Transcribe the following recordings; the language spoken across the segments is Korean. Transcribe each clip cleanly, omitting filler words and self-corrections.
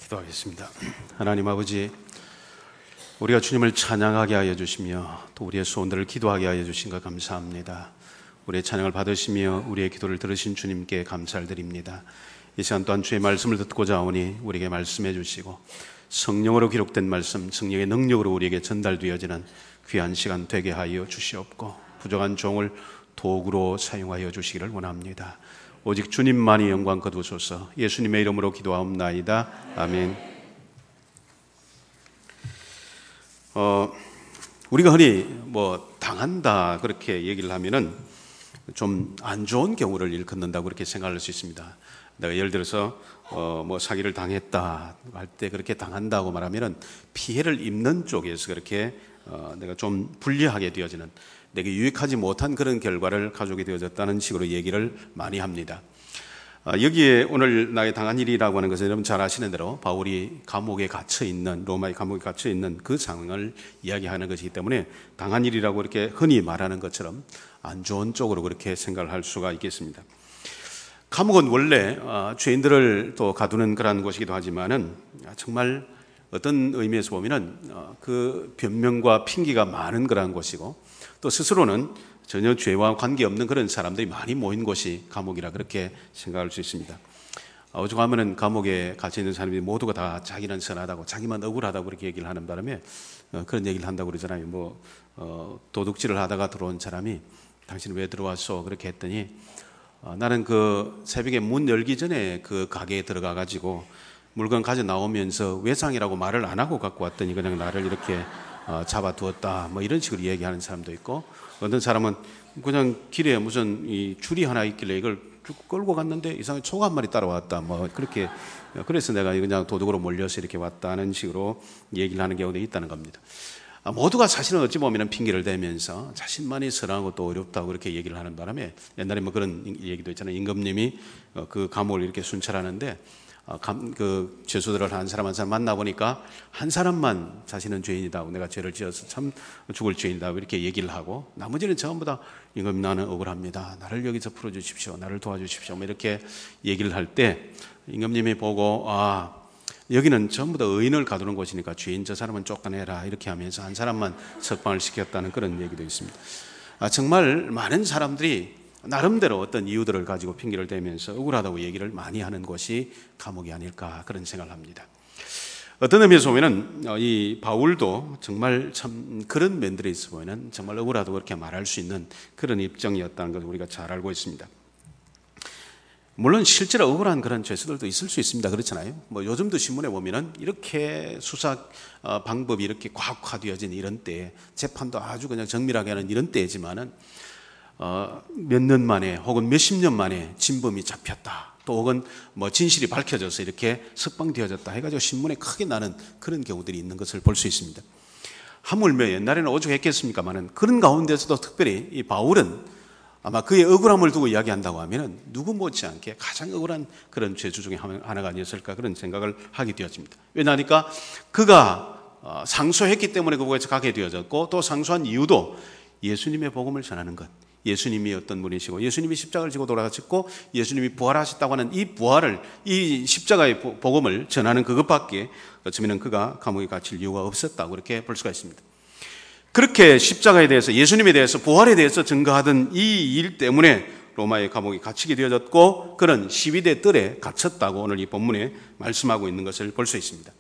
기도하겠습니다. 하나님 아버지, 우리가 주님을 찬양하게 하여 주시며 또 우리의 소원들을 기도하게 하여 주신 것 감사합니다. 우리의 찬양을 받으시며 우리의 기도를 들으신 주님께 감사를 드립니다. 이 시간 또한 주의 말씀을 듣고자 오니 우리에게 말씀해 주시고 성령으로 기록된 말씀, 성령의 능력으로 우리에게 전달되어지는 귀한 시간 되게 하여 주시옵고 부족한 종을 도구로 사용하여 주시기를 원합니다. 오직 주님만이 영광 거두소서. 예수님의 이름으로 기도하옵나이다. 아멘. 우리가 흔히 당한다 그렇게 얘기를 하면은 좀 안 좋은 경우를 일컫는다고 그렇게 생각할 수 있습니다. 내가 예를 들어서 사기를 당했다 할 때 그렇게 당한다고 말하면은 피해를 입는 쪽에서 그렇게 내가 좀 불리하게 되어지는, 내게 유익하지 못한 그런 결과를 가져오게 되어졌다는 식으로 얘기를 많이 합니다. 여기에 오늘 나의 당한 일이라고 하는 것은 여러분 잘 아시는 대로 바울이 감옥에 갇혀 있는, 로마의 감옥에 갇혀 있는 그 상황을 이야기하는 것이기 때문에 당한 일이라고 이렇게 흔히 말하는 것처럼 안 좋은 쪽으로 그렇게 생각을 할 수가 있겠습니다. 감옥은 원래 죄인들을 또 가두는 그런 곳이기도 하지만은 정말 어떤 의미에서 보면은 그 변명과 핑계가 많은 그런 곳이고 또 스스로는 전혀 죄와 관계없는 그런 사람들이 많이 모인 곳이 감옥이라 그렇게 생각할 수 있습니다. 오죽하면은 감옥에 갇혀 있는 사람들이 모두가 다 자기는 선하다고, 자기만 억울하다고 그렇게 얘기를 하는 바람에 그런 얘기를 한다고 그러잖아요. 도둑질을 하다가 들어온 사람이 당신은 왜 들어왔어? 그렇게 했더니 나는 그 새벽에 문 열기 전에 그 가게에 들어가 가지고 물건 가져 나오면서 외상이라고 말을 안 하고 갖고 왔더니 그냥 나를 이렇게 잡아두었다, 이런 식으로 얘기하는 사람도 있고, 어떤 사람은 그냥 길에 무슨 이 줄이 하나 있길래 이걸 쭉 끌고 갔는데 이상하게 총 한 마리 따라왔다, 그렇게, 그래서 내가 그냥 도둑으로 몰려서 이렇게 왔다는 식으로 얘기를 하는 경우도 있다는 겁니다. 모두가 사실은 어찌 보면 핑계를 대면서 자신만이 선하고 또 어렵다고 그렇게 얘기를 하는 바람에 옛날에 그런 얘기도 있잖아요. 임금님이 그 감옥을 이렇게 순찰하는데 그 죄수들을 한 사람 한 사람 만나보니까 한 사람만 자신은 죄인이다, 내가 죄를 지어서 참 죽을 죄인이다 이렇게 얘기를 하고, 나머지는 전부 다 임금님 나는 억울합니다, 나를 여기서 풀어주십시오, 나를 도와주십시오 이렇게 얘기를 할 때 임금님이 보고 여기는 전부 다 의인을 가두는 곳이니까 죄인 저 사람은 쫓아내라 이렇게 하면서 한 사람만 석방을 시켰다는 그런 얘기도 있습니다. 정말 많은 사람들이 나름대로 어떤 이유들을 가지고 핑계를 대면서 억울하다고 얘기를 많이 하는 곳이 감옥이 아닐까 그런 생각을 합니다. 어떤 의미에서 보면은 이 바울도 정말 참 그런 면들에 있어 보면은 정말 억울하다고 그렇게 말할 수 있는 그런 입장이었다는 것을 우리가 잘 알고 있습니다. 물론 실제로 억울한 그런 죄수들도 있을 수 있습니다. 그렇잖아요. 요즘도 신문에 보면은 이렇게 수사 방법이 이렇게 과학화되어진 이런 때에 재판도 아주 그냥 정밀하게 하는 이런 때지만은 몇 년 만에 혹은 몇십 년 만에 진범이 잡혔다, 또 혹은 진실이 밝혀져서 이렇게 석방되어졌다 해가지고 신문에 크게 나는 그런 경우들이 있는 것을 볼 수 있습니다. 하물며 옛날에는 오죽했겠습니까만은 그런 가운데서도 특별히 이 바울은 아마 그의 억울함을 두고 이야기한다고 하면은 누구 못지않게 가장 억울한 그런 죄수 중에 하나가 아니었을까 그런 생각을 하게 되었습니다. 왜냐하니까 그가 상소했기 때문에 그곳에 가게 되어졌고, 또 상소한 이유도 예수님의 복음을 전하는 것, 예수님이 어떤 분이시고 예수님이 십자가를 지고 돌아가셨고 예수님이 부활하셨다고 하는 이 부활을, 이 십자가의 복음을 전하는 그것밖에 어쩌면 그가 감옥에 갇힐 이유가 없었다고 그렇게 볼 수가 있습니다. 그렇게 십자가에 대해서, 예수님에 대해서, 부활에 대해서 증거하던 이 일 때문에 로마의 감옥에 갇히게 되어졌고 그런 시위대 뜰에 갇혔다고 오늘 이 본문에 말씀하고 있는 것을 볼 수 있습니다.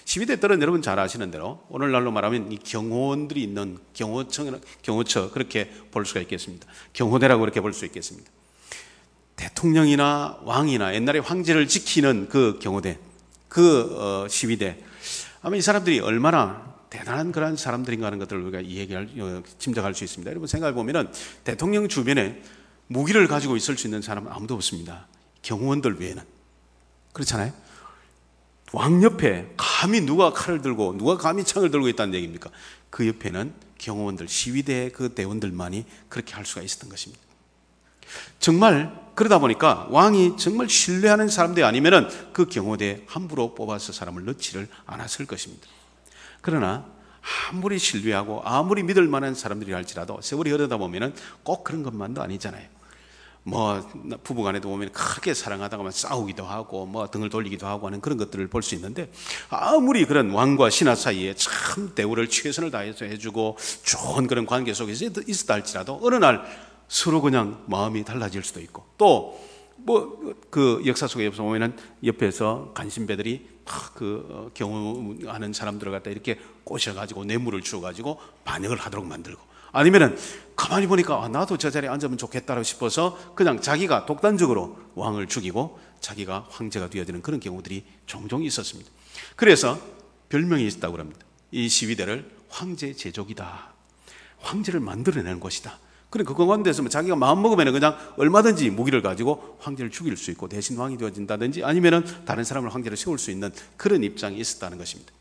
시위대 뜰은 여러분 잘 아시는 대로 오늘날로 말하면 이 경호원들이 있는 경호처 그렇게 볼 수가 있겠습니다. 경호대라고 그렇게 볼 수 있겠습니다. 대통령이나 왕이나 옛날에 황제를 지키는 그 경호대, 그 시위대, 아마 이 사람들이 얼마나 대단한 그런 사람들인가 하는 것들을 우리가 짐작할 수 있습니다. 여러분 생각해 보면은 대통령 주변에 무기를 가지고 있을 수 있는 사람은 아무도 없습니다. 경호원들 외에는. 그렇잖아요. 왕 옆에 감히 누가 칼을 들고 누가 감히 창을 들고 있다는 얘기입니까? 그 옆에는 경호원들, 시위대 그 대원들만이 그렇게 할 수가 있었던 것입니다. 정말 그러다 보니까 왕이 정말 신뢰하는 사람들이 아니면은 그 경호대에 함부로 뽑아서 사람을 넣지를 않았을 것입니다. 그러나 아무리 신뢰하고 아무리 믿을 만한 사람들이 할지라도 세월이 흐르다 보면은 꼭 그런 것만도 아니잖아요. 뭐 부부간에도 보면 크게 사랑하다가만 싸우기도 하고 뭐 등을 돌리기도 하고 하는 그런 것들을 볼 수 있는데, 아무리 그런 왕과 신하 사이에 참 대우를 최선을 다해서 해주고 좋은 그런 관계 속에서 있었다 할지라도 어느 날 서로 그냥 마음이 달라질 수도 있고, 또 뭐 그 역사 속에 보면은 옆에서 간신배들이 그 경호하는 사람들을 갖다 이렇게 꼬셔가지고 뇌물을 주어가지고 반역을 하도록 만들고, 아니면은 가만히 보니까 나도 저 자리에 앉으면 좋겠다고 싶어서 그냥 자기가 독단적으로 왕을 죽이고 자기가 황제가 되어지는 그런 경우들이 종종 있었습니다. 그래서 별명이 있다고 합니다. 이 시위대를 황제 제족이다, 황제를 만들어내는 것이다. 그러니까 그 가운데서 자기가 마음먹으면 그냥 얼마든지 무기를 가지고 황제를 죽일 수 있고 대신 왕이 되어진다든지 아니면은 다른 사람을 황제를 세울 수 있는 그런 입장이 있었다는 것입니다.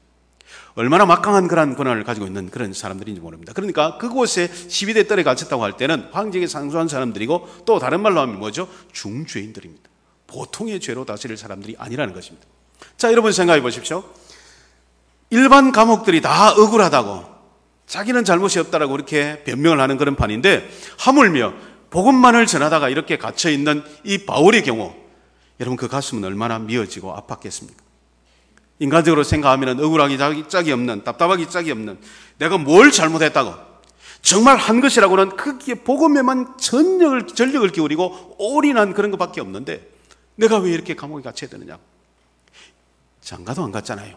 얼마나 막강한 그런 권한을 가지고 있는 그런 사람들인지 모릅니다. 그러니까 그곳에 시위대 뜰에 갇혔다고 할 때는 황제에게 상소한 사람들이고, 또 다른 말로 하면 뭐죠? 중죄인들입니다. 보통의 죄로 다스릴 사람들이 아니라는 것입니다. 자, 여러분 생각해 보십시오. 일반 감옥들이 다 억울하다고, 자기는 잘못이 없다라고 이렇게 변명을 하는 그런 판인데, 하물며 복음만을 전하다가 이렇게 갇혀있는 이 바울의 경우, 여러분 그 가슴은 얼마나 미어지고 아팠겠습니까? 인간적으로 생각하면 억울하기 짝이 없는, 답답하기 짝이 없는, 내가 뭘 잘못했다고 정말 한 것이라고는 크게 복음에만 전력을 기울이고 올인한 그런 것밖에 없는데, 내가 왜 이렇게 감옥에 갇혀야 되느냐? 장가도 안 갔잖아요.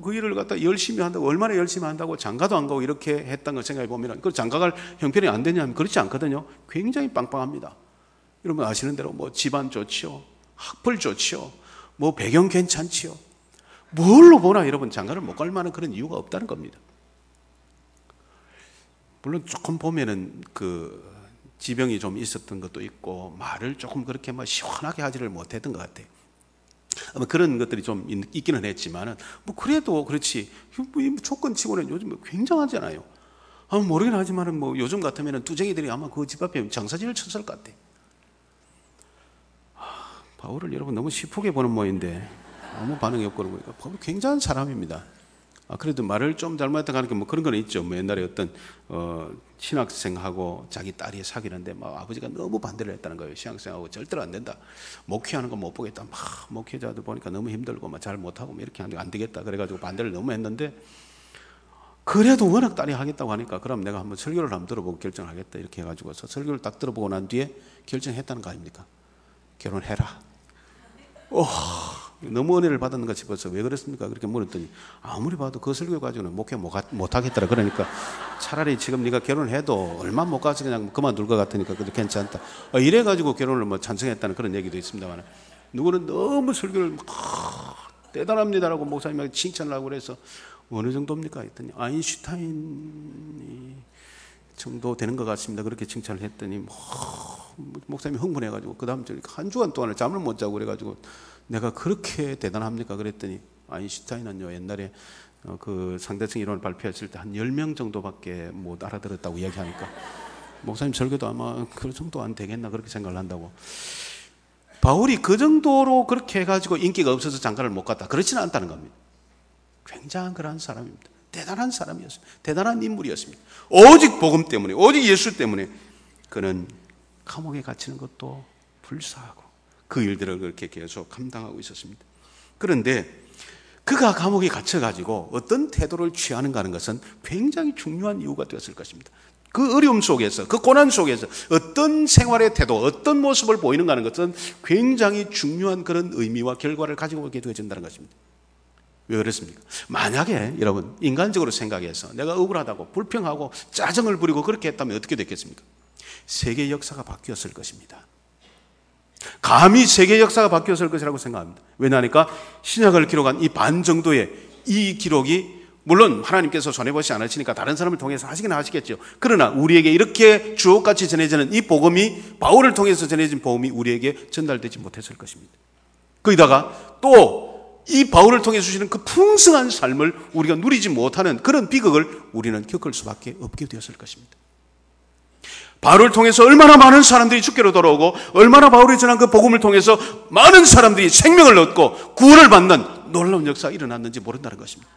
그 일을 갖다 열심히 한다고, 얼마나 열심히 한다고 장가도 안 가고 이렇게 했던 걸 생각해 보면, 그 장가갈 형편이 안 되냐면 그렇지 않거든요. 굉장히 빵빵합니다. 여러분 아시는 대로 뭐 집안 좋지요, 학벌 좋지요, 뭐 배경 괜찮지요. 뭘로 보나 여러분 장가를 못 갈 만한 그런 이유가 없다는 겁니다. 물론 조금 보면은 그 지병이 좀 있었던 것도 있고, 말을 조금 그렇게 뭐 시원하게 하지를 못했던 것 같아요. 아마 그런 것들이 좀 있기는 했지만은, 뭐 그래도 그렇지, 조건치고는 요즘 굉장하잖아요. 아마 모르긴 하지만은 뭐 요즘 같으면은 두쟁이들이 아마 그 집 앞에 장사진을 쳤을 것 같아. 바울을 여러분 너무 시프게 보는 모양인데 아무 반응이 없고 그러니까 바울 굉장한 사람입니다. 그래도 말을 좀 잘못했다 하는 게 뭐 그런 건 있죠. 뭐 옛날에 어떤 신학생하고 자기 딸이 사귀는데 막 아버지가 너무 반대를 했다는 거예요. 신학생하고 절대로 안 된다. 목회하는 거 못 보겠다. 막 목회자들 보니까 너무 힘들고 막 잘 못하고 뭐 이렇게 하는 게 안 되겠다. 그래가지고 반대를 너무 했는데, 그래도 워낙 딸이 하겠다고 하니까 그럼 내가 한번 설교를 한번 들어보고 결정하겠다 이렇게 해가지고서 설교를 딱 들어보고 난 뒤에 결정했다는 거 아닙니까? 결혼해라. 너무 은혜를 받았는가 싶어서 왜 그랬습니까? 그렇게 물었더니 아무리 봐도 그 설교 가지고는 목회 못 하겠더라. 그러니까 차라리 지금 네가 결혼해도 얼마 못 가서 그냥 그만둘 것 같으니까 그래도 괜찮다. 이래가지고 결혼을 뭐 찬성했다는 그런 얘기도 있습니다만, 누구는 너무 설교를 대단합니다라고 목사님에게 칭찬을 하고 그래서 어느 정도입니까? 했더니 아인슈타인 정도 되는 것 같습니다. 그렇게 칭찬을 했더니 목사님이 흥분해가지고 그 다음 주에 한 주간 동안을 잠을 못 자고 그래가지고 내가 그렇게 대단합니까? 그랬더니 아인슈타인은요 옛날에 그 상대성 이론을 발표했을 때 한 10명 정도밖에 못 알아들었다고 이야기하니까 목사님 설교도 아마 그 정도 안 되겠나 그렇게 생각을 한다고. 바울이 그 정도로 그렇게 해가지고 인기가 없어서 장가를 못 갔다, 그렇지는 않다는 겁니다. 굉장한 그러한 사람입니다. 대단한 사람이었습니다. 대단한 인물이었습니다. 오직 복음 때문에, 오직 예수 때문에 그는 감옥에 갇히는 것도 불사하고 그 일들을 그렇게 계속 감당하고 있었습니다. 그런데 그가 감옥에 갇혀가지고 어떤 태도를 취하는가 하는 것은 굉장히 중요한 이유가 되었을 것입니다. 그 어려움 속에서, 그 고난 속에서 어떤 생활의 태도, 어떤 모습을 보이는가 하는 것은 굉장히 중요한 그런 의미와 결과를 가지고 오게 되어진다는 것입니다. 왜 그렇습니까? 만약에 여러분 인간적으로 생각해서 내가 억울하다고 불평하고 짜증을 부리고 그렇게 했다면 어떻게 됐겠습니까? 세계 역사가 바뀌었을 것입니다. 감히 세계 역사가 바뀌었을 것이라고 생각합니다. 왜냐하니까 신약을 기록한 이 반 정도의 이 기록이, 물론 하나님께서 손해보지 않으시니까 다른 사람을 통해서 하시긴 하시겠죠. 그러나 우리에게 이렇게 주옥같이 전해지는 이 복음이, 바울을 통해서 전해진 복음이 우리에게 전달되지 못했을 것입니다. 거기다가 또 이 바울을 통해 주시는 그 풍성한 삶을 우리가 누리지 못하는 그런 비극을 우리는 겪을 수밖에 없게 되었을 것입니다. 바울을 통해서 얼마나 많은 사람들이 주께로 돌아오고, 얼마나 바울이 전한 그 복음을 통해서 많은 사람들이 생명을 얻고 구원을 받는 놀라운 역사가 일어났는지 모른다는 것입니다.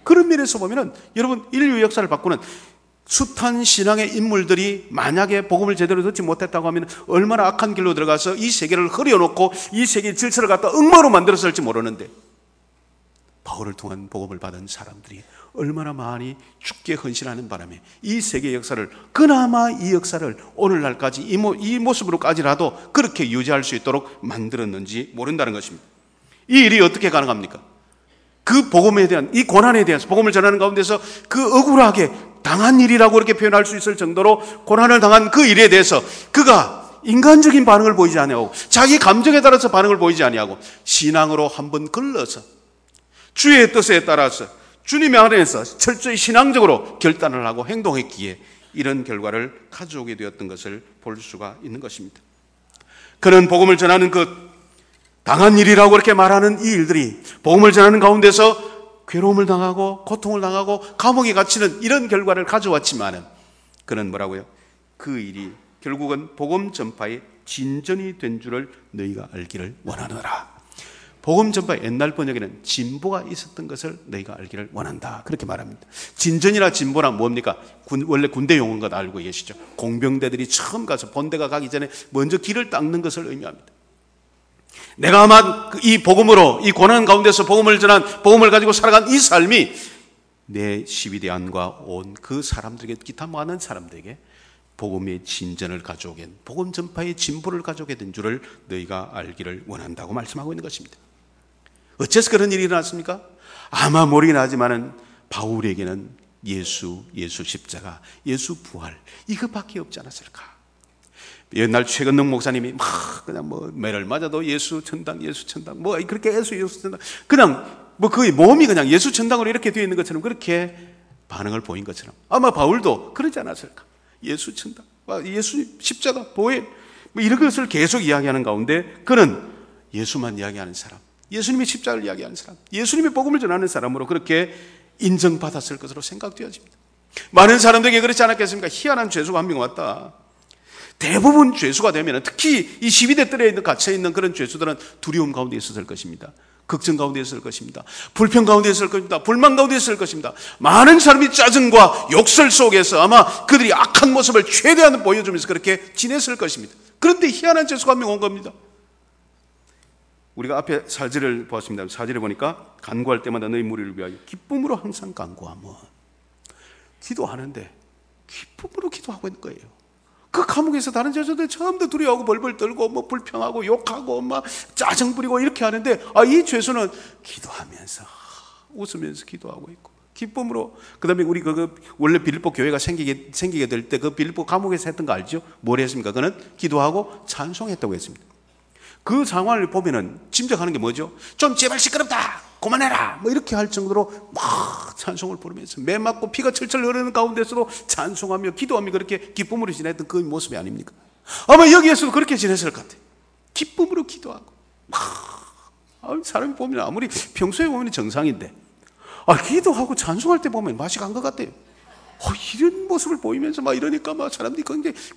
그런 면에서 보면은 여러분 인류 역사를 바꾸는 숱한 신앙의 인물들이 만약에 복음을 제대로 듣지 못했다고 하면 얼마나 악한 길로 들어가서 이 세계를 흐려놓고 이 세계의 질서를 갖다 엉망으로 만들었을지 모르는데, 바울을 통한 복음을 받은 사람들이 얼마나 많이 죽게 헌신하는 바람에 이 세계 역사를, 그나마 이 역사를 오늘날까지 이 모습으로까지라도 그렇게 유지할 수 있도록 만들었는지 모른다는 것입니다. 이 일이 어떻게 가능합니까? 그 복음에 대한, 이 고난에 대해서 복음을 전하는 가운데서 그 억울하게 당한 일이라고 이렇게 표현할 수 있을 정도로 고난을 당한 그 일에 대해서 그가 인간적인 반응을 보이지 아니하고 자기 감정에 따라서 반응을 보이지 아니하고 신앙으로 한번 걸러서 주의 뜻에 따라서 주님의 안에서 철저히 신앙적으로 결단을 하고 행동했기에 이런 결과를 가져오게 되었던 것을 볼 수가 있는 것입니다. 그는 복음을 전하는 그 당한 일이라고 그렇게 말하는 이 일들이 복음을 전하는 가운데서 괴로움을 당하고 고통을 당하고 감옥에 갇히는 이런 결과를 가져왔지만은 그는 뭐라고요? 그 일이 결국은 복음 전파의 진전이 된 줄을 너희가 알기를 원하노라. 복음 전파 옛날 번역에는 진보가 있었던 것을 너희가 알기를 원한다, 그렇게 말합니다. 진전이나 진보나 뭡니까? 원래 군대 용어인 것 알고 계시죠? 공병대들이 처음 가서 본대가 가기 전에 먼저 길을 닦는 것을 의미합니다. 내가 아마 이 복음으로, 이 고난 가운데서 복음을 전한, 복음을 가지고 살아간 이 삶이 내 12대 안과 온 그 사람들에게, 기타 많은 사람들에게 복음의 진전을 가져오게, 복음 전파의 진보를 가져오게 된 줄을 너희가 알기를 원한다고 말씀하고 있는 것입니다. 어째서 그런 일이 일어났습니까? 아마 모르긴 하지만은 바울에게는 예수 십자가, 예수 부활, 이것밖에 없지 않았을까? 옛날 최근능 목사님이 막 그냥 매를 맞아도 예수 천당 그렇게 예수 천당, 그냥 거의 몸이 그냥 예수 천당으로 이렇게 되어 있는 것처럼 그렇게 반응을 보인 것처럼 아마 바울도 그러지 않았을까? 예수 천당, 예수 십자가, 보혈, 이런 것을 계속 이야기하는 가운데 그는 예수만 이야기하는 사람, 예수님의 십자가를 이야기하는 사람, 예수님의 복음을 전하는 사람으로 그렇게 인정받았을 것으로 생각되어집니다. 많은 사람들에게 그렇지 않았겠습니까? 희한한 죄수가 한 명 왔다. 대부분 죄수가 되면, 특히 이 12대 뜰에 갇혀있는 그런 죄수들은 두려움 가운데 있었을 것입니다. 걱정 가운데 있었을 것입니다. 불평 가운데 있었을 것입니다. 불만 가운데 있었을 것입니다. 많은 사람이 짜증과 욕설 속에서 아마 그들이 악한 모습을 최대한 보여주면서 그렇게 지냈을 것입니다. 그런데 희한한 죄수가 한 명 온 겁니다. 우리가 앞에 사절을 보았습니다. 사절에 보니까 간구할 때마다 너희 무리를 위하여 기쁨으로 항상 간구하며, 기도하는데 기쁨으로 기도하고 있는 거예요. 그 감옥에서 다른 죄수들 처음부터 두려워하고 벌벌 떨고 불평하고 욕하고 짜증 부리고 이렇게 하는데, 이 죄수는 기도하면서 웃으면서 기도하고 있고 기쁨으로. 그 다음에 우리 원래 빌립보 교회가 생기게 될 때 그 빌립보 감옥에서 했던 거 알죠? 뭘 했습니까? 그는 기도하고 찬송했다고 했습니다. 그 상황을 보면은 짐작하는 게 뭐죠? 좀 제발 시끄럽다, 그만해라, 이렇게 할 정도로 막 찬송을 부르면서 매 맞고 피가 철철 흐르는 가운데서도 찬송하며 기도하며 그렇게 기쁨으로 지냈던 그 모습이 아닙니까? 아마 여기에서도 그렇게 지냈을 것 같아요. 기쁨으로 기도하고 사람이 보면 아무리 평소에 보면 정상인데 기도하고 찬송할 때 보면 맛이 간 것 같아요. 이런 모습을 보이면서 이러니까 사람들이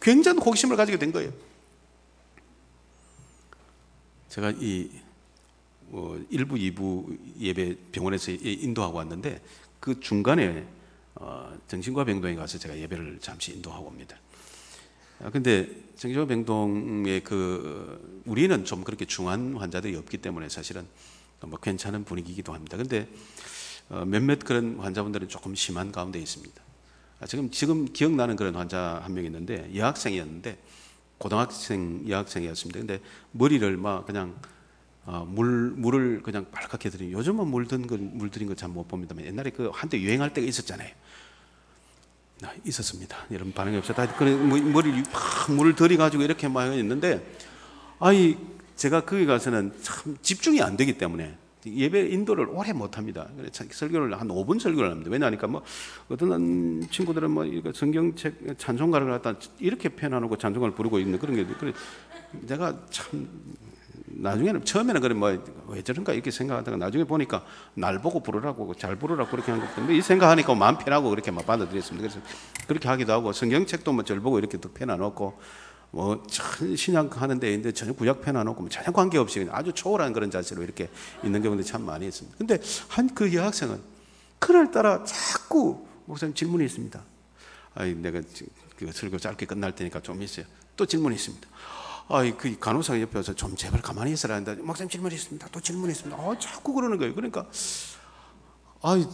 굉장히 호기심을 가지게 된 거예요. 제가 이 1부, 2부 예배 병원에서 인도하고 왔는데 그 중간에 정신과 병동에 가서 제가 예배를 잠시 인도하고 옵니다. 근데 정신과 병동에 우리는 좀 그렇게 중한 환자들이 없기 때문에 사실은 괜찮은 분위기이기도 합니다. 근데 몇몇 그런 환자분들은 조금 심한 가운데 있습니다. 지금 기억나는 그런 환자 한 명 있는데, 여학생이었는데 고등학생 여학생이었습니다. 근데 머리를 그냥 물을 그냥 빨갛게 들인, 요즘은 물들인 거 잘 못 봅니다만 옛날에 한때 유행할 때가 있었잖아요. 있었습니다. 여러분 반응이 없었다. 머리를 물을 들이가지고 이렇게 했는데, 제가 거기 가서는 참 집중이 안 되기 때문에 예배 인도를 오래 못 합니다. 설교를 한 5분 설교를 합니다. 왜냐하니까 어떤 친구들은 성경책 찬송가를 갖다 이렇게 표현해놓고 찬송가를 부르고 있는 그런 게, 내가 참 나중에는, 처음에는 왜 저런가 이렇게 생각하다가 나중에 보니까 날 보고 부르라고, 잘 부르라고 그렇게 한 것 때문에 이 생각하니까 마음 편하고 그렇게 받아들였습니다. 그래서 그렇게 하기도 하고, 성경책도 절 보고 이렇게 또 펴놔놓고 신약 하는데 있는데 전혀 구약 펴놔놓고 전혀 관계없이 아주 초월한 그런 자세로 이렇게 있는 경우도 참 많이 있습니다. 근데 그 여학생은 그날따라 자꾸 목사님 질문이 있습니다. 내가 그 설교 짧게 끝날 테니까 좀 있어요. 또 질문이 있습니다. 그 간호사가 옆에 와서 좀 제발 가만히 있어라 하는데, 목사님 질문이 있습니다. 또 질문이 있습니다. 자꾸 그러는 거예요. 그러니까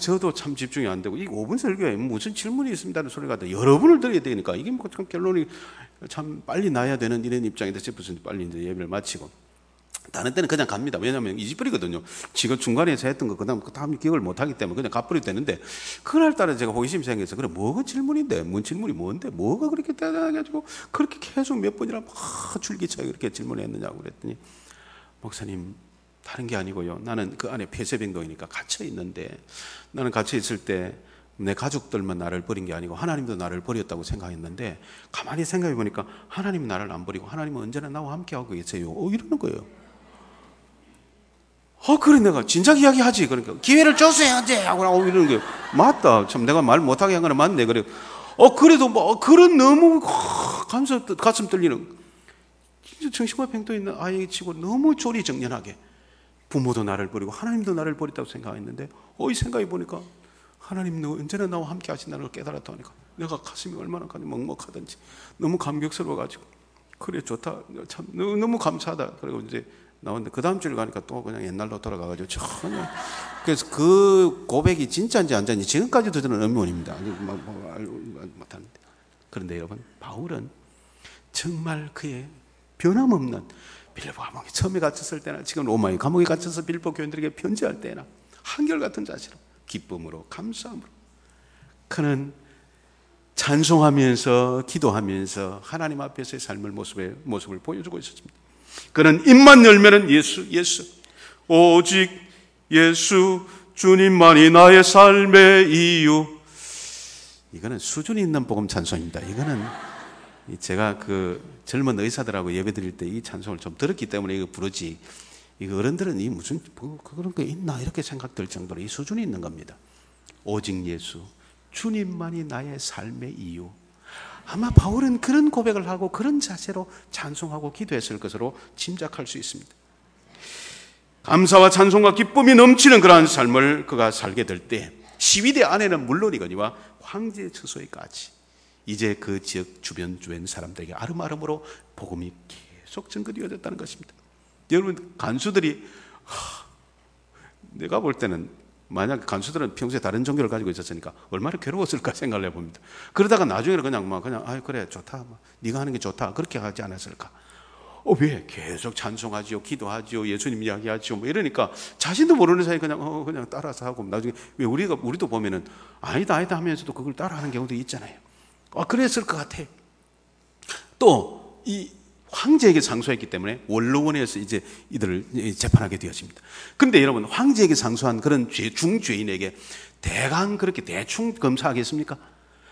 저도 참 집중이 안 되고, 이 5분 설교에 무슨 질문이 있습니다는 소리가 여러 분을 들어야 되니까 이게 뭐 참 결론이 참 빨리 나야 되는 이런 입장인데 싶어서 빨리 이제 예배를 마치고, 다른 때는 그냥 갑니다. 왜냐하면 이지버리거든요. 지금 중간에서 했던 거 그다음 기억을 못 하기 때문에 그냥 가버려도 되는데, 그날따라 제가 호기심이 생겨서, 그래 뭐가 질문인데, 뭔 질문이 뭔데, 뭐가 그렇게 대단해가지고 그렇게 계속 몇 번이나 막 줄기차게 그렇게 질문했느냐고 그랬더니, 목사님 다른 게 아니고요, 나는 그 안에 폐쇄병동이니까 갇혀 있는데, 나는 갇혀 있을 때 내 가족들만 나를 버린 게 아니고 하나님도 나를 버렸다고 생각했는데, 가만히 생각해 보니까 하나님은 나를 안 버리고 하나님은 언제나 나와 함께 하고 계세요. 이러는 거예요. 그래 내가 진작 이야기하지. 그러니까 기회를 줬어야지 하고 이러는 거예요. 맞다. 참 내가 말 못하게 한 거는 맞네. 그래. 그래도 뭐 그런 너무 가슴 떨리는, 진짜 정신과 병도 있는 아이 치고 너무 조리정연하게 부모도 나를 버리고 하나님도 나를 버렸다고 생각했는데, 이 생각해 보니까 하나님 언제나 나와 함께 하신다는 걸 깨달았다 하니까 내가 가슴이 얼마나 먹먹하든지 너무 감격스러워가지고, 그래 좋다, 참 너무 감사하다. 그리고 이제 나왔는데, 그 다음 주를 가니까 또 그냥 옛날로 돌아가가지고 전혀, 그래서 그 고백이 진짜인지 안 진짜인지 지금까지도 저는 의문입니다. 못하는데. 그런데 여러분, 바울은 정말 그의 변함없는 빌보 감옥에 처음에 갇혔을 때나 지금 로마의 감옥에 갇혀서 빌보 교인들에게 편지할 때나 한결같은 자세로 기쁨으로 감사함으로 그는 찬송하면서 기도하면서 하나님 앞에서의 삶의 모습을 보여주고 있었습니다. 그는 입만 열면은 예수, 오직 예수 주님만이 나의 삶의 이유. 이거는 수준이 있는 복음 찬송입니다. 이거는 제가 그 젊은 의사들하고 예배 드릴 때 이 찬송을 좀 들었기 때문에 이거 부르지, 이거 어른들은 이 무슨 그런 게 있나 이렇게 생각될 정도로 이 수준이 있는 겁니다. 오직 예수 주님만이 나의 삶의 이유. 아마 바울은 그런 고백을 하고 그런 자세로 찬송하고 기도했을 것으로 짐작할 수 있습니다. 감사와 찬송과 기쁨이 넘치는 그러한 삶을 그가 살게 될 때, 시위대 안에는 물론이거니와 황제의 처소에까지 이제 그 지역 주변 사람들에게 아름아름으로 복음이 계속 전거되어졌다는 것입니다. 여러분, 간수들이 내가 볼 때는, 만약 간수들은 평소에 다른 종교를 가지고 있었으니까 얼마나 괴로웠을까 생각을 해봅니다. 그러다가 나중에는 그냥 그래 좋다, 네가 하는 게 좋다, 그렇게 하지 않았을까. 왜 계속 찬송하지요, 기도하지요, 예수님 이야기하지요, 뭐 이러니까 자신도 모르는 사이에 그냥 따라서 하고, 나중에 왜 우리도 보면은 아니다 하면서도 그걸 따라하는 경우도 있잖아요. 그랬을 것 같아요. 또 이 황제에게 상소했기 때문에 원로원에서 이제 이들을 재판하게 되었습니다. 근데 여러분, 황제에게 상소한 그런 중죄인에게 대강 그렇게 대충 검사하겠습니까?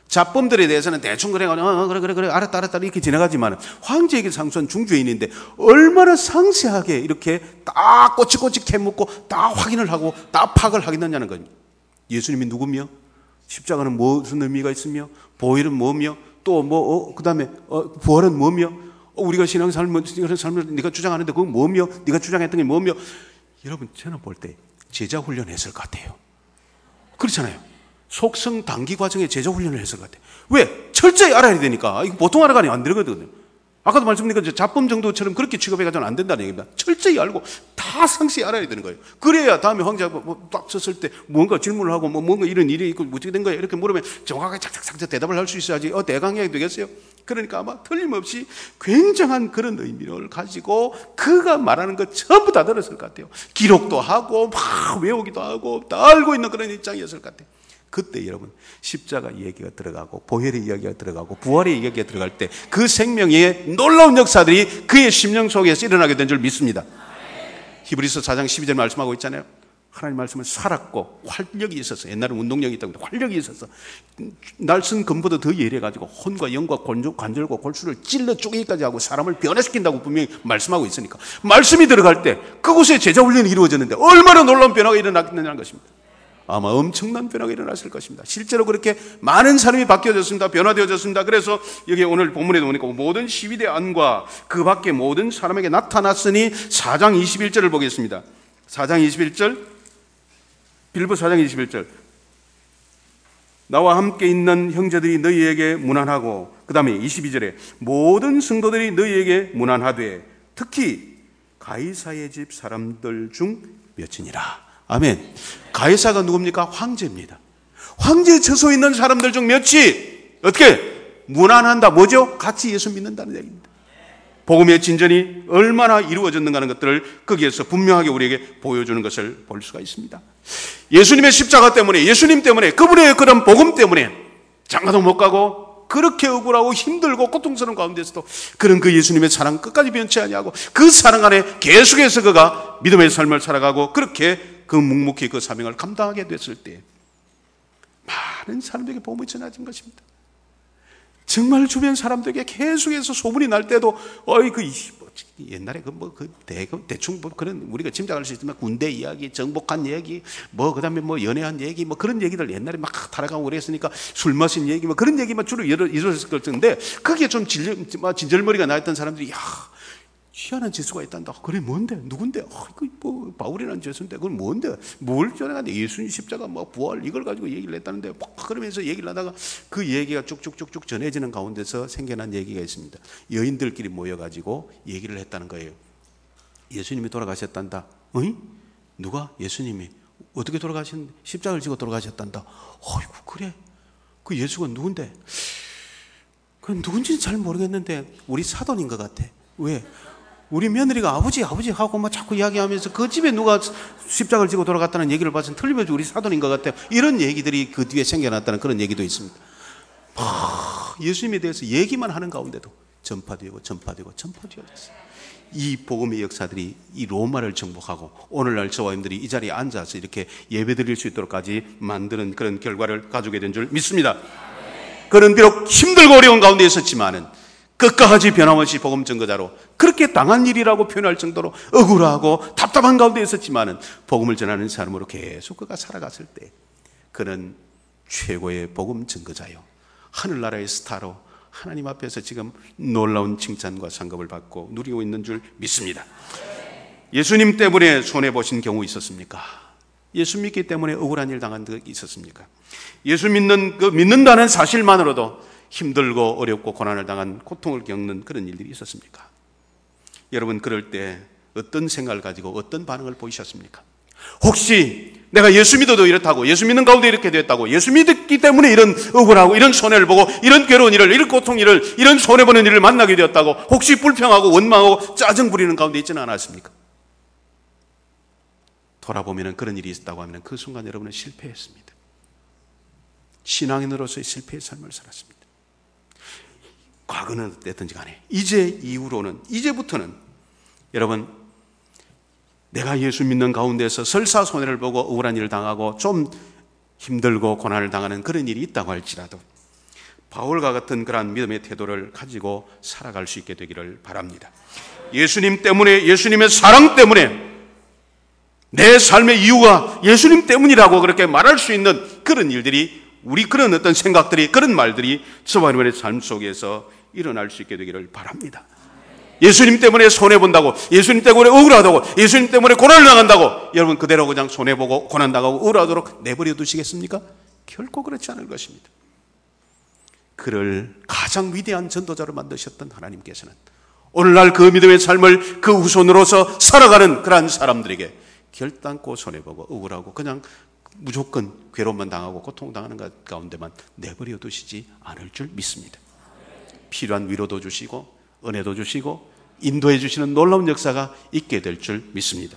잡범들에 대해서는 대충 그래 알았다 이렇게 지나가지만, 황제에게 상소한 중죄인인데 얼마나 상세하게 이렇게 딱 꼬치꼬치 캐묻고 딱 확인을 하고 딱 파악을 하겠느냐는 겁니다. 예수님이 누구며, 십자가는 무슨 의미가 있으며, 보혈은 뭐며, 또 그 다음에 부활은 뭐며, 우리가 신앙삶을 네가 주장하는데 그건 뭐며, 네가 주장했던 게 뭐며. 여러분, 저는 볼 때 제자 훈련했을 것 같아요. 그렇잖아요. 속성 단기 과정에 제자 훈련을 했을 것 같아요. 왜? 철저히 알아야 되니까. 이거 보통 알아가면 안 되거든요. 아까도 말씀드린 잡범 정도처럼 그렇게 취급해가지고는 안 된다는 얘기입니다. 철저히 알고 다 상세히 알아야 되는 거예요. 그래야 다음에 황제가 딱 섰을 때 뭔가 질문을 하고 뭔가 이런 일이 있고 어떻게 된 거야 이렇게 물으면 정확하게 착착착 대답을 할 수 있어야지 대강의학이 되겠어요. 그러니까 아마 틀림없이 굉장한 그런 의미를 가지고 그가 말하는 것 전부 다 들었을 것 같아요. 기록도 하고 막 외우기도 하고 다 알고 있는 그런 입장이었을 것 같아요. 그때 여러분, 십자가 이야기가 들어가고 보혈의 이야기가 들어가고 부활의 이야기가 들어갈 때 그 생명의 놀라운 역사들이 그의 심령 속에서 일어나게 된 줄 믿습니다. 히브리서 4장 12절 말씀하고 있잖아요. 하나님 말씀은 살았고 활력이 있어서, 옛날에 운동력이 있다고 해도 활력이 있어서 날선 금보다 더 예리해가지고 혼과 영과 관절과 골수를 찔러 쪼개기까지 하고 사람을 변화시킨다고 분명히 말씀하고 있으니까, 말씀이 들어갈 때 그곳에 제자 훈련이 이루어졌는데 얼마나 놀라운 변화가 일어났느냐는 것입니다. 아마 엄청난 변화가 일어났을 것입니다. 실제로 그렇게 많은 사람이 바뀌어졌습니다. 변화되어졌습니다. 그래서 여기 오늘 본문에 보니까 모든 시위대 안과 그 밖에 모든 사람에게 나타났으니 4장 21절을 보겠습니다. 4장 21절, 빌보 4장 21절. 나와 함께 있는 형제들이 너희에게 문안하고, 그 다음에 22절에 모든 성도들이 너희에게 문안하되 특히 가이사의 집 사람들 중 몇이니라. 아멘. 가이사가 누굽니까? 황제입니다. 황제에 처소 있는 사람들 중 몇이 어떻게 문안한다. 뭐죠? 같이 예수 믿는다는 얘기입니다. 복음의 진전이 얼마나 이루어졌는가 하는 것들을 거기에서 분명하게 우리에게 보여주는 것을 볼 수가 있습니다. 예수님의 십자가 때문에, 예수님 때문에, 그분의 그런 복음 때문에 장가도 못 가고 그렇게 억울하고 힘들고 고통스러운 가운데서도 그런 그 예수님의 사랑 끝까지 변치 아니하고 그 사랑 안에 계속해서 그가 믿음의 삶을 살아가고 그렇게 그 묵묵히 그 사명을 감당하게 됐을 때 많은 사람들에게 복음이 전해진 것입니다. 정말 주변 사람들에게 계속해서 소문이 날 때도 옛날에 대충 그런 우리가 짐작할 수 있지만 군대 이야기, 정복한 얘기, 그다음에 연애한 얘기, 그런 얘기들 옛날에 막 타락하고 그랬으니까 술 마신 얘기, 그런 얘기만 주로 이루어졌을 것 같은데 그게 좀 진절머리가 나 있던 사람들이 희한한 지수가 있단다. 그래 뭔데? 누군데? 바울이라는 죄수인데 그건 뭔데? 뭘 전해가는데 예수님 십자가 부활 이걸 가지고 얘기를 했다는데 그러면서 얘기를 하다가 그 얘기가 쭉쭉쭉쭉 전해지는 가운데서 생겨난 얘기가 있습니다. 여인들끼리 모여가지고 얘기를 했다는 거예요. 예수님이 돌아가셨단다. 어이? 누가? 예수님이 어떻게 돌아가신? 십자가를 지고 돌아가셨단다. 어이구 그래? 그 예수가 누군데? 그 누군지는 잘 모르겠는데 우리 사돈인 것 같아. 왜? 우리 며느리가 아버지 하고 자꾸 이야기하면서 그 집에 누가 십자가를 지고 돌아갔다는 얘기를 봐서 틀림없이 우리 사돈인 것 같아요. 이런 얘기들이 그 뒤에 생겨났다는 그런 얘기도 있습니다. 예수님에 대해서 얘기만 하는 가운데도 전파되고 됐어요. 이 복음의 역사들이 이 로마를 정복하고 오늘날 저와 여러분들이 이 자리에 앉아서 이렇게 예배드릴 수 있도록까지 만드는 그런 결과를 가져오게 된 줄 믿습니다. 그런 비록 힘들고 어려운 가운데 있었지만은 끝까지 변함없이 복음 전거자로 그렇게 당한 일이라고 표현할 정도로 억울하고 답답한 가운데 있었지만은 복음을 전하는 사람으로 계속 그가 살아갔을 때 그는 최고의 복음 전거자요, 하늘나라의 스타로 하나님 앞에서 지금 놀라운 칭찬과 상급을 받고 누리고 있는 줄 믿습니다. 예수님 때문에 손해보신 경우 있었습니까? 예수 믿기 때문에 억울한 일 당한 적이 있었습니까? 예수 믿는다는 사실만으로도 힘들고 어렵고 고난을 당한 고통을 겪는 그런 일들이 있었습니까? 여러분 그럴 때 어떤 생각을 가지고 어떤 반응을 보이셨습니까? 혹시 내가 예수 믿어도 이렇다고, 예수 믿는 가운데 이렇게 됐다고, 예수 믿기 때문에 이런 억울하고 이런 손해를 보고 이런 괴로운 일을, 이런 고통 일을, 이런 손해보는 일을 만나게 되었다고 혹시 불평하고 원망하고 짜증 부리는 가운데 있지는 않았습니까? 돌아보면 그런 일이 있었다고 하면 그 순간 여러분은 실패했습니다. 신앙인으로서의 실패의 삶을 살았습니다. 과거는 어땠든지 간에 이제부터는 여러분 내가 예수 믿는 가운데서 설사 손해를 보고 억울한 일을 당하고 좀 힘들고 고난을 당하는 그런 일이 있다고 할지라도 바울과 같은 그러한 믿음의 태도를 가지고 살아갈 수 있게 되기를 바랍니다. 예수님 때문에, 예수님의 사랑 때문에 내 삶의 이유가 예수님 때문이라고 그렇게 말할 수 있는 그런 일들이, 우리 그런 어떤 생각들이, 그런 말들이 저와 여러분의 삶 속에서 일어날 수 있게 되기를 바랍니다. 예수님 때문에 손해본다고, 예수님 때문에 억울하다고, 예수님 때문에 고난을 당한다고 여러분 그대로 그냥 손해보고 고난당하고 억울하도록 내버려 두시겠습니까? 결코 그렇지 않을 것입니다. 그를 가장 위대한 전도자로 만드셨던 하나님께서는 오늘날 그 믿음의 삶을 그 후손으로서 살아가는 그러한 사람들에게 결단코 손해보고 억울하고 그냥 무조건 괴로움만 당하고 고통당하는 것 가운데만 내버려 두시지 않을 줄 믿습니다. 필요한 위로도 주시고 은혜도 주시고 인도해 주시는 놀라운 역사가 있게 될 줄 믿습니다.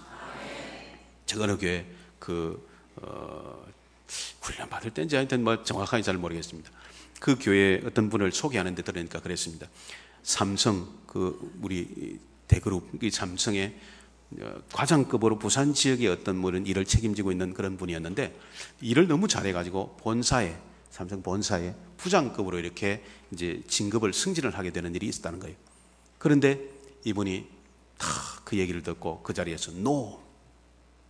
제가 어느 교회 훈련 받을 때인지 하여튼 정확하게 잘 모르겠습니다. 그 교회 어떤 분을 소개하는데 들으니까 그랬습니다. 삼성 우리 대그룹 이 삼성의 과장급으로 부산 지역의 어떤 일을 책임지고 있는 그런 분이었는데 일을 너무 잘해가지고 삼성 본사에 부장급으로 이렇게 이제 진급을 승진을 하게 되는 일이 있었다는 거예요. 그런데 이분이 다 그 얘기를 듣고 그 자리에서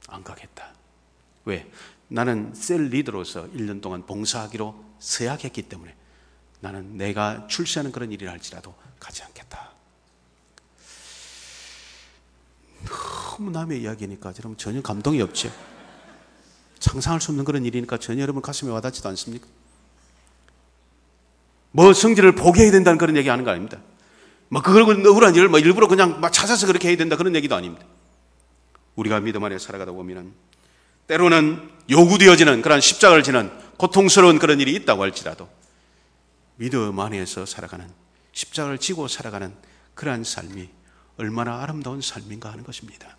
안 가겠다. 왜? 나는 셀 리더로서 1년 동안 봉사하기로 서약했기 때문에 나는 내가 출세하는 그런 일이 할지라도 가지 않겠다. 너무 남의 이야기니까 여러분 전혀 감동이 없죠. 상상할 수 없는 그런 일이니까 전혀 여러분 가슴에 와닿지도 않습니까? 뭐 성질을 포기해야 된다는 그런 얘기 하는 거 아닙니다. 뭐 그걸 억울한 일을 뭐 일부러 그냥 막 찾아서 그렇게 해야 된다 그런 얘기도 아닙니다. 우리가 믿음 안에 살아가다 보면은 때로는 요구되어지는 그런 십자가를 지는 고통스러운 그런 일이 있다고 할지라도 믿음 안에서 살아가는, 십자가를 지고 살아가는 그러한 삶이 얼마나 아름다운 삶인가 하는 것입니다.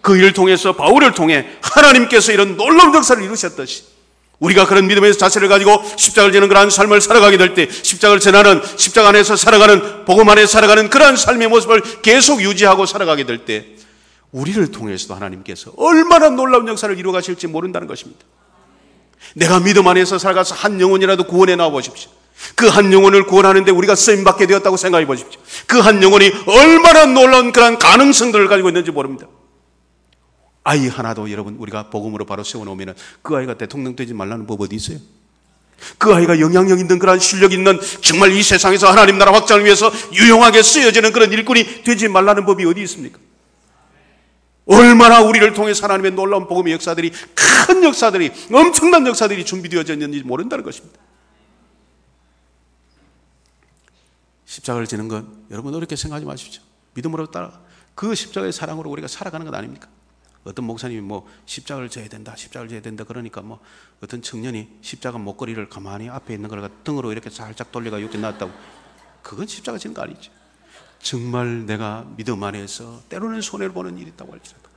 그 일을 통해서, 바울을 통해 하나님께서 이런 놀라운 역사를 이루셨듯이 우리가 그런 믿음의 자세를 가지고 십자가를 지는 그러한 삶을 살아가게 될 때, 십자가를 전하는, 십자가 안에서 살아가는, 복음 안에 살아가는 그러한 삶의 모습을 계속 유지하고 살아가게 될 때 우리를 통해서도 하나님께서 얼마나 놀라운 역사를 이루어 가실지 모른다는 것입니다. 내가 믿음 안에서 살아가서 한 영혼이라도 구원해 나와 보십시오. 그 한 영혼을 구원하는데 우리가 쓰임받게 되었다고 생각해 보십시오. 그 한 영혼이 얼마나 놀라운 그런 가능성들을 가지고 있는지 모릅니다. 아이 하나도 여러분 우리가 복음으로 바로 세워놓으면 그 아이가 대통령 되지 말라는 법 어디 있어요? 그 아이가 영향력 있는 그런 실력 있는, 정말 이 세상에서 하나님 나라 확장을 위해서 유용하게 쓰여지는 그런 일꾼이 되지 말라는 법이 어디 있습니까? 얼마나 우리를 통해서 하나님의 놀라운 복음의 역사들이, 큰 역사들이, 엄청난 역사들이 준비되어져 있는지 모른다는 것입니다. 십자가를 지는 건 여러분 어렵게 생각하지 마십시오. 믿음으로 따라 그 십자가의 사랑으로 우리가 살아가는 것 아닙니까? 어떤 목사님이 뭐 십자가를 져야 된다, 십자가를 져야 된다 그러니까 뭐 어떤 청년이 십자가 목걸이를 가만히 앞에 있는 걸 등으로 이렇게 살짝 돌려가 이렇게 놨다고, 그건 십자가 지는 거 아니죠. 정말 내가 믿음 안에서 때로는 손해를 보는 일이 있다고 할지라도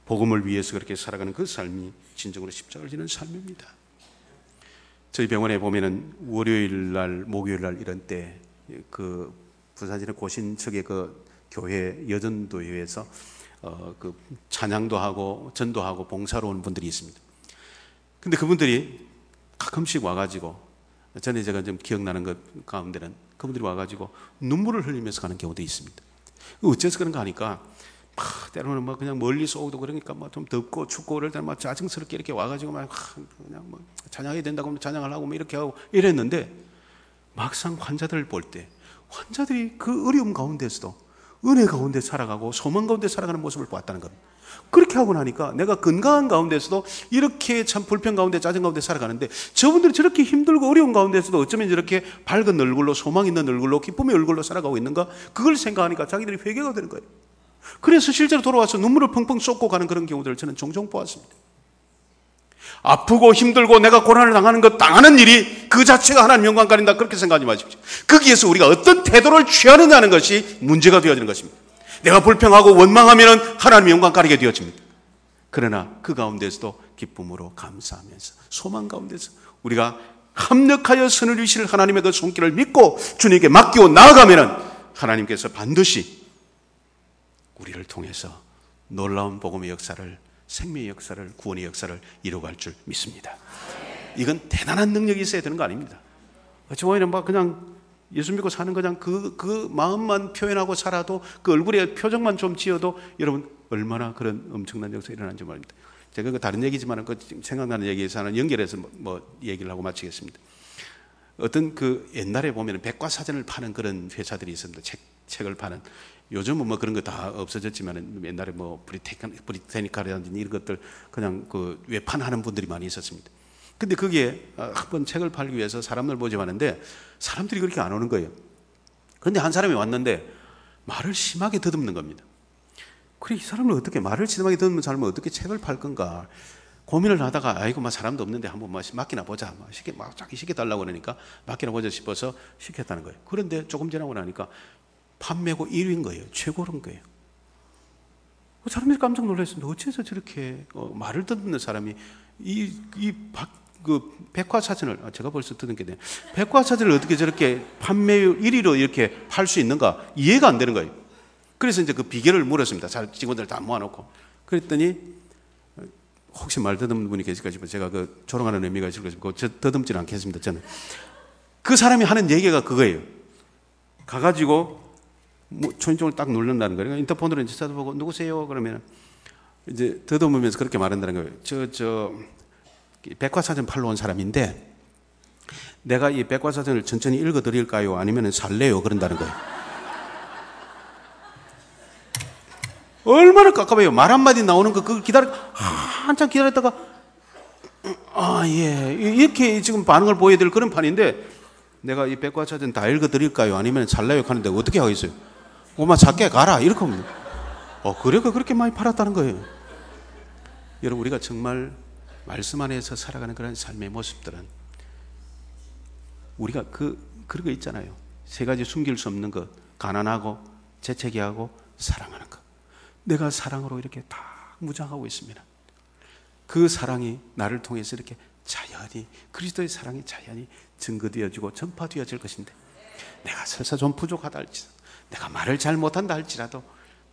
복음을 위해서 그렇게 살아가는 그 삶이 진정으로 십자가를 지는 삶입니다. 저희 병원에 보면은 월요일 날, 목요일 날 이런 때 그 부산시는 고신척의 그 교회 여전도회에서 그 찬양도 하고 전도하고 봉사로 온 분들이 있습니다. 근데 그분들이 가끔씩 와가지고, 전에 제가 좀 기억나는 것 가운데는 그분들이 와가지고 눈물을 흘리면서 가는 경우도 있습니다. 어째서 그런가 하니까 때로는 뭐 그냥 멀리서 오도 그러니까 뭐 좀 덥고 춥고 그럴 때는 막 짜증스럽게 이렇게 와가지고 막 그냥 뭐 찬양해야 된다고 하면 찬양을 하고 뭐 이렇게 하고 이랬는데, 막상 환자들을 볼 때 환자들이 그 어려움 가운데서도 은혜 가운데 살아가고 소망 가운데 살아가는 모습을 보았다는 겁니다. 그렇게 하고 나니까 내가 건강한 가운데서도 이렇게 참 불평 가운데 짜증 가운데 살아가는데, 저분들이 저렇게 힘들고 어려운 가운데서도 어쩌면 저렇게 밝은 얼굴로, 소망 있는 얼굴로, 기쁨의 얼굴로 살아가고 있는가, 그걸 생각하니까 자기들이 회개가 되는 거예요. 그래서 실제로 돌아와서 눈물을 펑펑 쏟고 가는 그런 경우들을 저는 종종 보았습니다. 아프고 힘들고 내가 고난을 당하는 일이 그 자체가 하나님 영광 가린다, 그렇게 생각하지 마십시오. 거기에서 우리가 어떤 태도를 취하느냐는 것이 문제가 되어지는 것입니다. 내가 불평하고 원망하면 하나님 영광 가리게 되어집니다. 그러나 그 가운데서도 기쁨으로 감사하면서 소망 가운데서 우리가 합력하여 선을 이루실 하나님의 그 손길을 믿고 주님께 맡기고 나아가면 하나님께서 반드시 우리를 통해서 놀라운 복음의 역사를, 생명의 역사를, 구원의 역사를 이루어갈 줄 믿습니다. 이건 대단한 능력이 있어야 되는 거 아닙니다. 어찌 보면 막 그냥 예수 믿고 사는 그냥 그 마음만 표현하고 살아도, 그 얼굴에 표정만 좀 지어도 여러분 얼마나 그런 엄청난 역사가 일어나는지 말입니다. 제가 그 다른 얘기지만 그 생각나는 얘기에서 하나 연결해서 뭐 얘기를 하고 마치겠습니다. 어떤 그 옛날에 보면 백과사전을 파는 그런 회사들이 있습니다. 책을 파는. 요즘은 뭐 그런 거 다 없어졌지만 옛날에 뭐 브리테니카라든지 이런 것들 그냥 그 외판하는 분들이 많이 있었습니다. 근데 거기에 한번 책을 팔기 위해서 사람들 모집하는데 사람들이 그렇게 안 오는 거예요. 그런데 한 사람이 왔는데 말을 심하게 더듬는 겁니다. 그래, 이 사람을 어떻게 말을 심하게 더듬는 사람은 어떻게 책을 팔 건가 고민을 하다가, 아이고 막 사람도 없는데 한번 맡기나 보자, 자기 시켜달라고 그러니까 맡기나 보자 싶어서 시켰다는 거예요. 그런데 조금 지나고 나니까 판매고 1위인 거예요. 최고인 거예요. 사람들이 깜짝 놀랐습니다. 어째서 저렇게 말을 듣는 사람이 그 백과사전을, 제가 벌써 듣는 게 돼요. 백과사전을 어떻게 저렇게 판매율 1위로 이렇게 팔 수 있는가 이해가 안 되는 거예요. 그래서 이제 그 비결을 물었습니다. 직원들 다 모아놓고. 그랬더니 혹시 말 더듬는 분이 계실까 싶어서 제가 그 조롱하는 의미가 있을 것이고 더듬지는 않겠습니다. 저는 그 사람이 하는 얘기가 그거예요. 가가지고 초인종을 딱 누른다는 거예요. 인터폰으로 이제 찾아보고 누구세요? 그러면 이제 더듬으면서 그렇게 말한다는 거예요. 저 백과사전 팔러 온 사람인데 내가 이 백과사전을 천천히 읽어드릴까요? 아니면 살래요? 그런다는 거예요. 얼마나 깝깝해요. 말 한마디 나오는 거 그걸 한참 기다렸다가 예, 이렇게 지금 반응을 보여야 될 그런 판인데 내가 이 백과사전 다 읽어드릴까요? 아니면 잘라요? 하는데 어떻게 하겠어요? 엄마 작게 가라 이렇게 하면 그래가 그렇게 많이 팔았다는 거예요. 여러분, 우리가 정말 말씀 안에서 살아가는 그런 삶의 모습들은 우리가 그런 거 있잖아요. 세 가지 숨길 수 없는 것. 가난하고 재채기하고 사랑하는 것. 내가 사랑으로 이렇게 다 무장하고 있습니다. 그 사랑이 나를 통해서 이렇게 자연히, 그리스도의 사랑이 자연히 증거되어지고 전파되어질 것인데, 내가 설사 좀 부족하다 할지라도, 내가 말을 잘 못한다 할지라도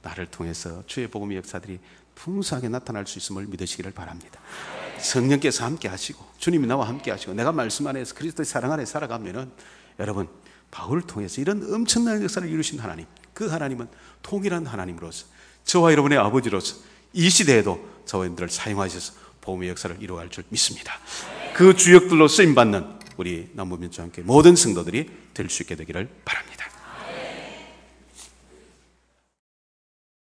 나를 통해서 주의 복음의 역사들이 풍성하게 나타날 수 있음을 믿으시기를 바랍니다. 성령께서 함께 하시고 주님이 나와 함께 하시고 내가 말씀 안에서 그리스도의 사랑 안에 살아가면은, 여러분, 바울을 통해서 이런 엄청난 역사를 이루신 하나님, 그 하나님은 통일한 하나님으로서, 저와 여러분의 아버지로서 이 시대에도 저와 여러분들을 사용하셔서 복음의 역사를 이루어갈 줄 믿습니다. 그 주역들로 쓰임받는 우리 남부민주와 함께 모든 성도들이 될 수 있게 되기를 바랍니다.